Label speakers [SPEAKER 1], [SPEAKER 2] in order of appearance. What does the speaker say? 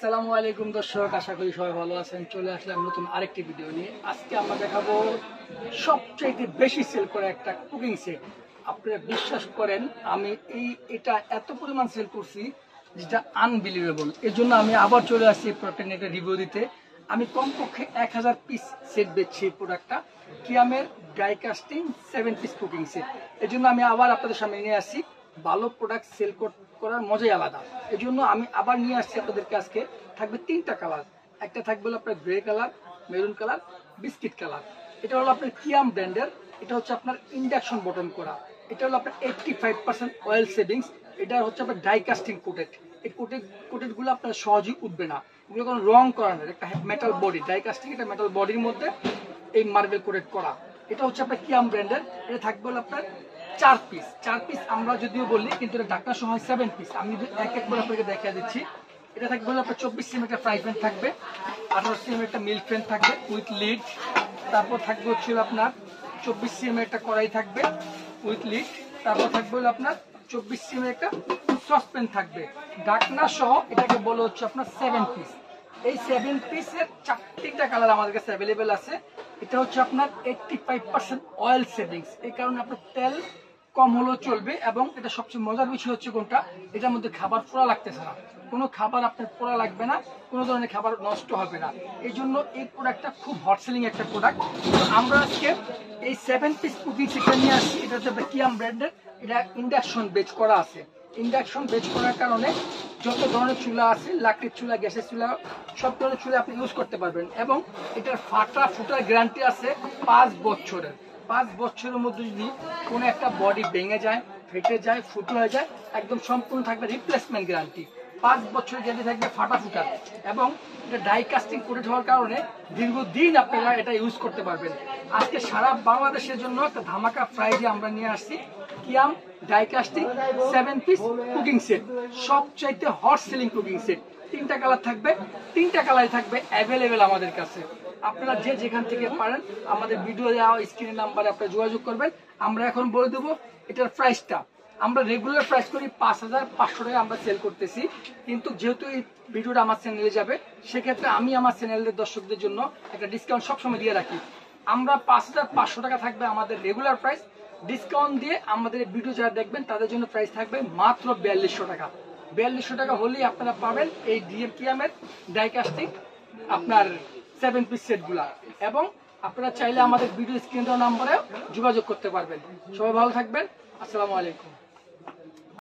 [SPEAKER 1] আসসালামু আলাইকুম দর্শক, আশা করি সবাই ভালো আছেন। চলে আসলাম নতুন আরেকটি ভিডিও নিয়ে। আজকে আমরা দেখাবো সবচেয়ে বেশি সেল করা একটা কুকিং সেট। আপনারা বিশ্বাস করেন, আমি এটা এত পরিমাণ সেল করছি যেটা আনবিলিভেবল। এর জন্য আমি আবার চলে আসছি এই প্রোডাক্টের নিয়ে একটা রিভিউ দিতে। আমি কমপক্ষে 1000 পিস সেট বেচছি এই প্রোডাক্টটা, কিয়ামের die casting 7 piece cooking set. এর জন্য আমি আবার আপনাদের সামনে নিয়ে আসছি। ভালো প্রোডাক্ট সেল করার মজাই আলাদা। এই জন্য আমি আবার নিয়ে আসছি আপনাদের কাছে। থাকবে 3টা কালার। একটা থাকবে আপনার grey colour, maroon colour, biscuit colour. এটা হলো আপনার কিয়াম ব্র্যান্ডের। এটা হচ্ছে আপনার ইন্ডাকশন বটন করা। এটা হলো আপনার 85% অয়েল সেভিংস। এটা হচ্ছে আপনার ডাই কাস্টিং কোটেড। এই কোটেডগুলো আপনার সহজেই উঠবে না। এগুলো কোনো রং করা না, একটা মেটাল বডি ডাই কাস্টিং। এটা মেটাল বডির মধ্যে এই মার্বেল কোটেড করা। এটা হচ্ছে আপনার কিয়াম ব্র্যান্ডের। এটা থাকবে হলো আপনার 4 পিস আমরা যদিও বলি, কিন্তু এটা ঢাকনা সহ 7 পিস। আমি যদি এক এক করে আপনাকে দেখিয়ে দিচ্ছি। এটা থাকবে হলো আপনার 24 সিএম একটা ফ্রাই প্যান থাকবে, 18 সিএম একটা মিল্ক প্যান থাকবে উইথ লিড। তারপর থাকবে হচ্ছে আপনার 24 সিএম একটা কড়াই থাকবে উইথ লিড। তারপর থাকবে হলো আপনার 24 সিএম একটা সসপ্যান থাকবে ঢাকনা সহ। এটাকে বলে হচ্ছে আপনার 7 পিস। এই 7 পিসের 4টা কালার আমাদের কাছে অ্যাভেলেবেল আছে। এটা হচ্ছে আপনার 85% অয়েল সেভিংস। এই কারণে আপনার তেল কম হলেও চলবে। এবং এটা সবচেয়ে মজার বিষয় হচ্ছে কোনটা, এটার মধ্যে খাবার পোড়া লাগতেছে না। কোনো খাবার আপনার পোড়া লাগবে না, কোনো ধরনের খাবার নষ্ট হবে না। এই জন্য এই প্রোডাক্টটা খুব হট সেলিং একটা প্রোডাক্ট। আমরা আজকে এই 7 পিস কুকিং সেটটা নিয়ে আসছি। এটা হচ্ছে কিয়াম ব্র্যান্ডের। এটা ইন্ডাকশন বেজ করা আছে। ইন্ডাকশন বেজ করার কারণে যত ধরনের চুলা আছে, লাকড়ির চুলা, গ্যাসের চুলা, সব ধরনের চুলা আপনি ইউজ করতে পারবেন। এবং এটার ফুটার গ্যারান্টি আছে 5 বছরের। 5 বছরের মধ্যে যদি কোনো একটা বডি ভেঙে যায়, ফেটে যায়, ফুটো হয়ে যায়, একদম সম্পূর্ণ থাকবে রিপ্লেসমেন্ট গ্যারান্টি। 5 বছরের গ্যারান্টি থাকবে ফুটার। এবং এটা ডাই কাস্টিং কোটেড হওয়ার কারণে দীর্ঘদিন আপনারা এটা ইউজ করতে পারবেন। আজকে সারা বাংলাদেশের জন্য একটা ধামাকা প্রাইজে আমরা নিয়ে আসছি কিয়াম die casting 7 piece cooking set. সবচাইতে হট সেলিং কুকিং সেট। 3টা কালার থাকবে, 3টা কালারই থাকবে অ্যাভেলেবেল আমাদের কাছে। আপনারা যে যেখান থেকে পারেন আমাদের ভিডিও দেওয়া স্ক্রিনের নাম্বারে আপনারা যোগাযোগ করবেন। আমরা এখন বলে দেবো এটার প্রাইসটা। আমরা রেগুলার প্রাইস করি 5500 টাকা আমরা সেল করতেছি। কিন্তু যেহেতু এই ভিডিওটা আমার চ্যানেলে যাবে, সেক্ষেত্রে আমি আমার চ্যানেলের দর্শকদের জন্য একটা ডিসকাউন্ট সবসময় দিয়ে রাখি। আমরা 5500 টাকা থাকবে আমাদের রেগুলার প্রাইস। ডিসকাউন্ট দিয়ে আমাদের ভিডিও যারা দেখবেন তাদের জন্য প্রাইস থাকবে মাত্র 4200 টাকা। 4200 টাকা হলেই আপনারা পাবেন এই কিয়ামের ডাই কাস্টিং আপনার 7 পিস সেটগুলা। এবং আপনারা চাইলে আমাদের ভিডিও স্ক্রিন দেওয়া নাম্বারে যোগাযোগ করতে পারবেন। সবাই ভালো থাকবেন। আসসালামু আলাইকুম।